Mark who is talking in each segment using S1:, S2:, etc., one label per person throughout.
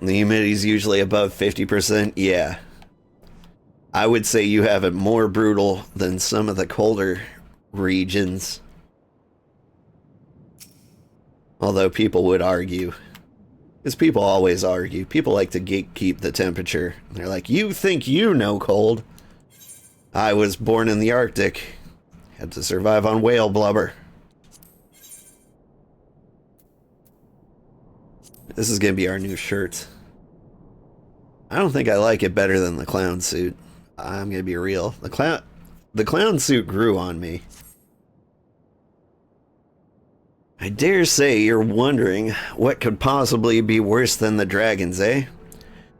S1: The humidity's usually above 50%. Yeah. I would say you have it more brutal than some of the colder regions. Although people would argue. Because people always argue. People like to gatekeep the temperature. They're like, you think you know cold. I was born in the Arctic. Had to survive on whale blubber. This is going to be our new shirt. I don't think I like it better than the clown suit. I'm going to be real. The clown suit grew on me. I dare say you're wondering what could possibly be worse than the dragons, eh?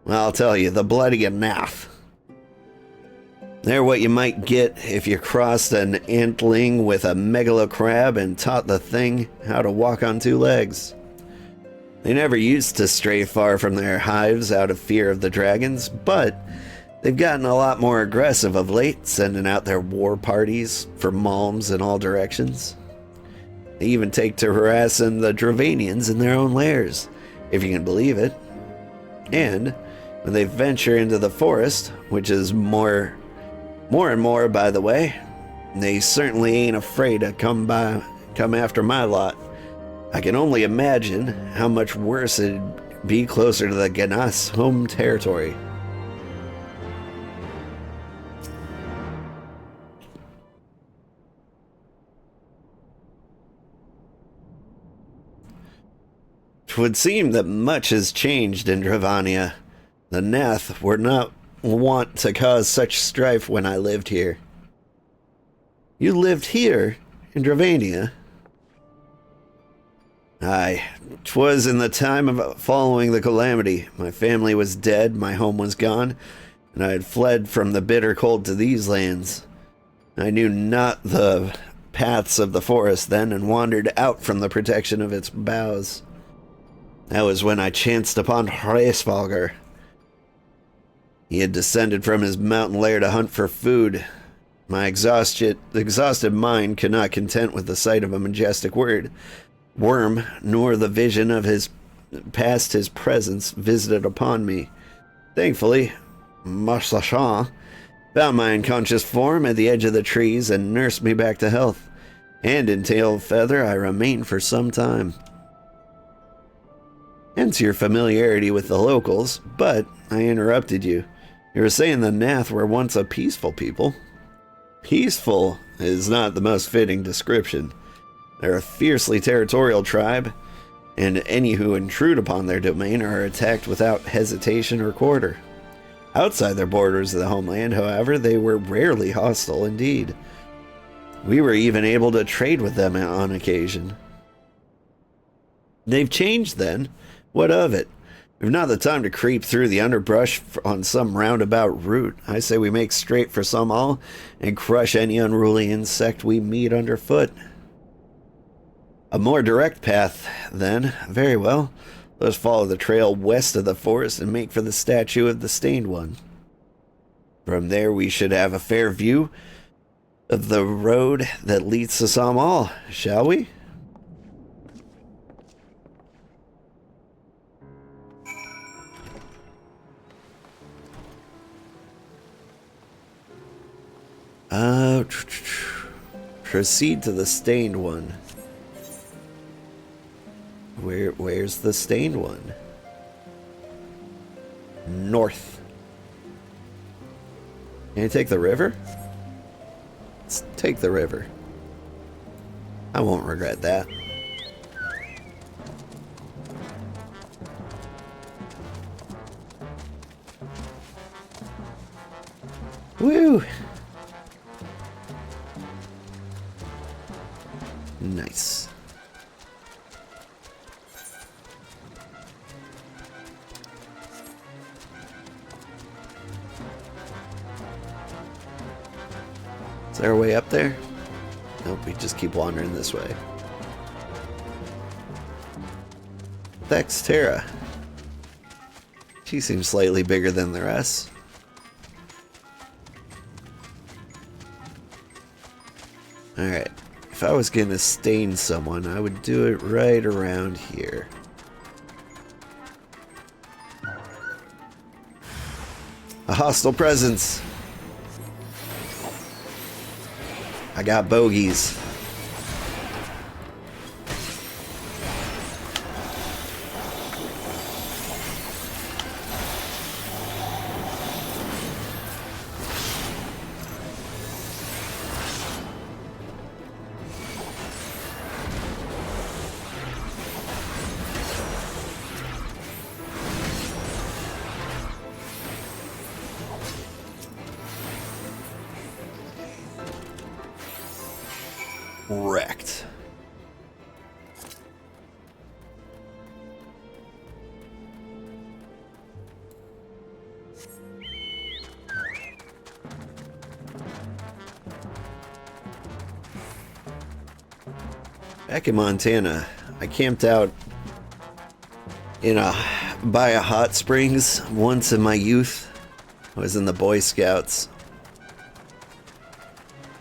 S1: Well, I'll tell you, the bloody enough. They're what you might get if you crossed an antling with a megalocrab and taught the thing how to walk on two legs. They never used to stray far from their hives out of fear of the dragons, but they've gotten a lot more aggressive of late, sending out their war parties for malms in all directions. They even take to harassing the dravanians in their own lairs, if you can believe it. And when they venture into the forest, which is more and more, by the way, they certainly ain't afraid to come after my lot. I can only imagine how much worse it'd be closer to the Ganas home territory. Would seem that much has changed in Dravania. The Nath were not wont to cause such strife when I lived here. You lived here in Dravania? Aye, 'twas in the time of following the calamity. My family was dead, my home was gone, and I had fled from the bitter cold to these lands. I knew not the paths of the forest then, and wandered out from the protection of its boughs. That was when I chanced upon Hraesvalgar. He had descended from his mountain lair to hunt for food. My exhausted mind could not content with the sight of a majestic worm, nor the vision of his presence visited upon me. Thankfully, Marsachan found my unconscious form at the edge of the trees and nursed me back to health. And in tail feather I remained for some time. Hence your familiarity with the locals, but I interrupted you. You were saying the Nath were once a peaceful people. Peaceful is not the most fitting description. They're a fiercely territorial tribe, and any who intrude upon their domain are attacked without hesitation or quarter. Outside their borders of the homeland, however, they were rarely hostile indeed. We were even able to trade with them on occasion. They've changed then. What of it? We've not the time to creep through the underbrush on some roundabout route. I say we make straight for Samal and crush any unruly insect we meet underfoot. A more direct path, then. Very well. Let's follow the trail west of the forest and make for the statue of the Stained One. From there we should have a fair view of the road that leads to Samal, shall we? Proceed to the Stained One. Where's the Stained One? North. Can you take the river? Let's take the river. I won't regret that. Woo! Nice. Is there a way up there? Nope, we just keep wandering this way. Thextera. She seems slightly bigger than the rest. Alright. If I was gonna stain someone, I would do it right around here. A hostile presence. I got bogeys. Wrecked. Back in Montana, I camped out by a hot springs once in my youth. I was in the Boy Scouts.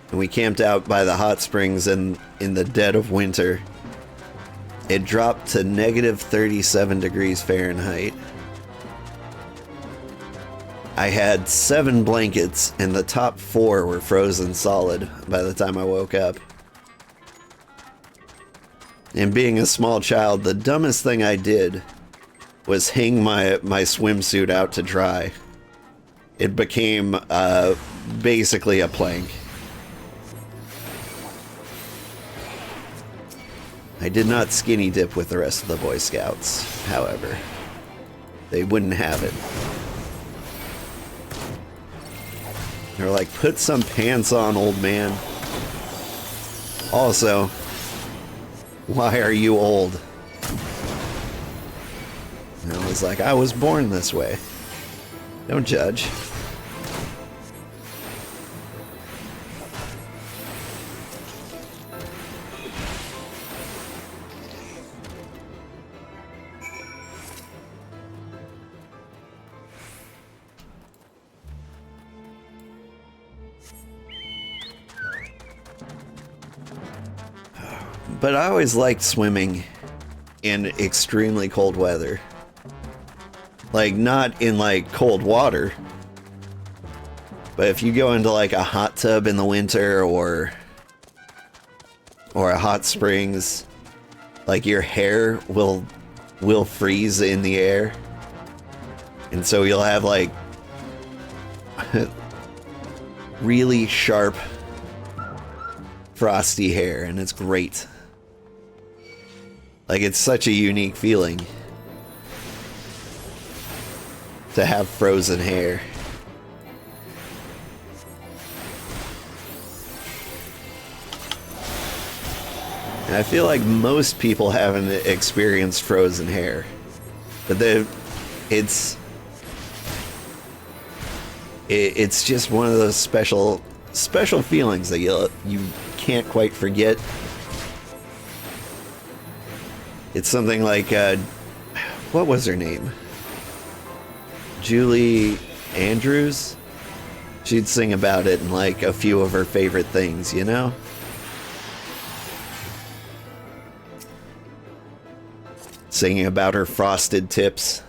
S1: And we camped out by the hot springs in the dead of winter. It dropped to negative 37 degrees Fahrenheit. I had 7 blankets and the top 4 were frozen solid by the time I woke up. And being a small child, the dumbest thing I did was hang my swimsuit out to dry. It became basically a plank. I did not skinny dip with the rest of the Boy Scouts, however. They wouldn't have it. They're like, put some pants on, old man. Also, why are you old? And I was like, I was born this way. Don't judge. But I always liked swimming in extremely cold weather. Like, not in, like, cold water. But if you go into, like, a hot tub in the winter or a hot springs, like, your hair will freeze in the air. And so you'll have, like, really sharp, frosty hair, and it's great. Like, it's such a unique feeling to have frozen hair. And I feel like most people haven't experienced frozen hair. But it's just one of those special feelings that you can't quite forget. It's something like, what was her name? Julie Andrews? She'd sing about it in, like, a few of her favorite things, you know? Singing about her frosted tips.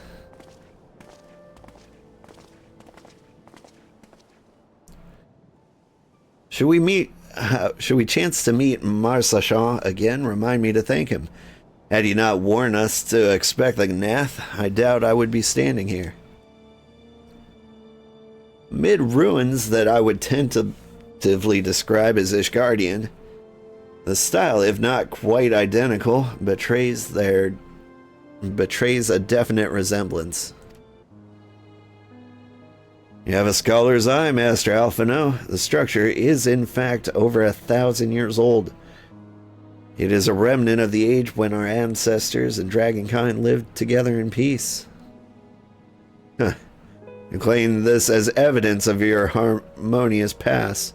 S1: Should we chance to meet Marsachon again? Remind me to thank him. Had he not warned us to expect the Nath, I doubt I would be standing here. Mid ruins that I would tentatively describe as Ishgardian, the style, if not quite identical, betrays a definite resemblance. You have a scholar's eye, Master Alphino. The structure is, in fact, over 1,000 years old. It is a remnant of the age when our ancestors and dragonkind lived together in peace. Huh. You claim this as evidence of your harmonious past.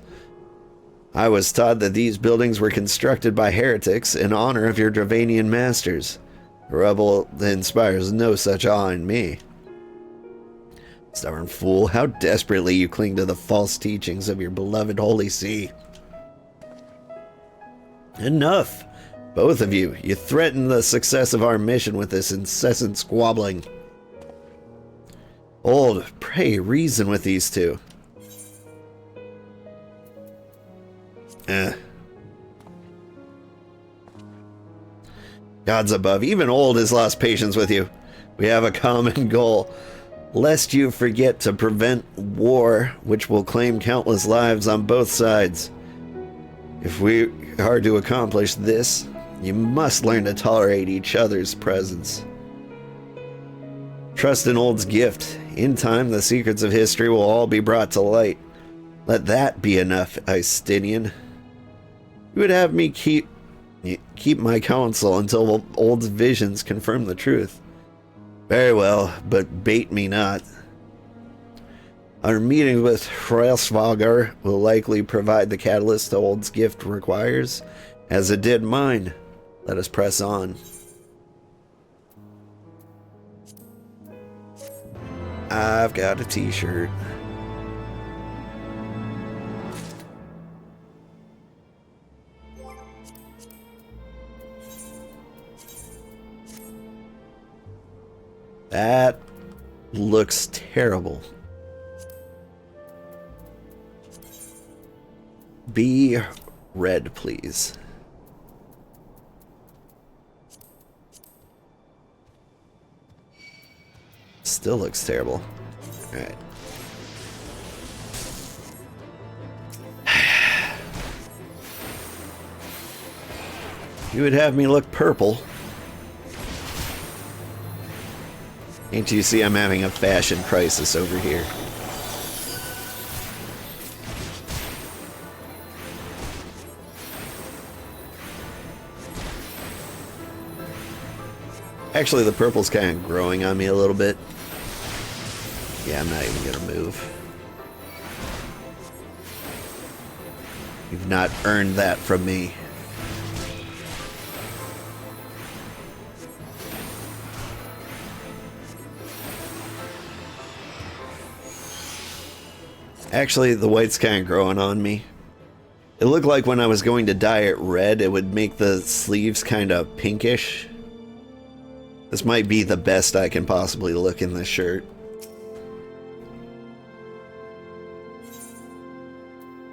S1: I was taught that these buildings were constructed by heretics in honor of your dravanian masters. A rebel that inspires no such awe in me. Stubborn fool, how desperately you cling to the false teachings of your beloved Holy See. Enough! Both of you. You threaten the success of our mission with this incessant squabbling. Old, pray reason with these two. Gods above, even Old has lost patience with you. We have a common goal. Lest you forget to prevent war, which will claim countless lives on both sides. If we are to accomplish this, you must learn to tolerate each other's presence. Trust in Old's gift. In time, the secrets of history will all be brought to light. Let that be enough, Istinian. You would have me keep my counsel until Old's visions confirm the truth. Very well, but bait me not. Our meeting with Heavensward will likely provide the catalyst Old's gift requires, as it did mine. Let us press on. I've got a t-shirt. That looks terrible. Be red, please. Still looks terrible. Alright. You would have me look purple. Can't you see I'm having a fashion crisis over here? Actually, the purple's kind of growing on me a little bit. Yeah, I'm not even gonna move. You've not earned that from me. Actually, the white's kind of growing on me. It looked like when I was going to dye it red, it would make the sleeves kind of pinkish. This might be the best I can possibly look in this shirt.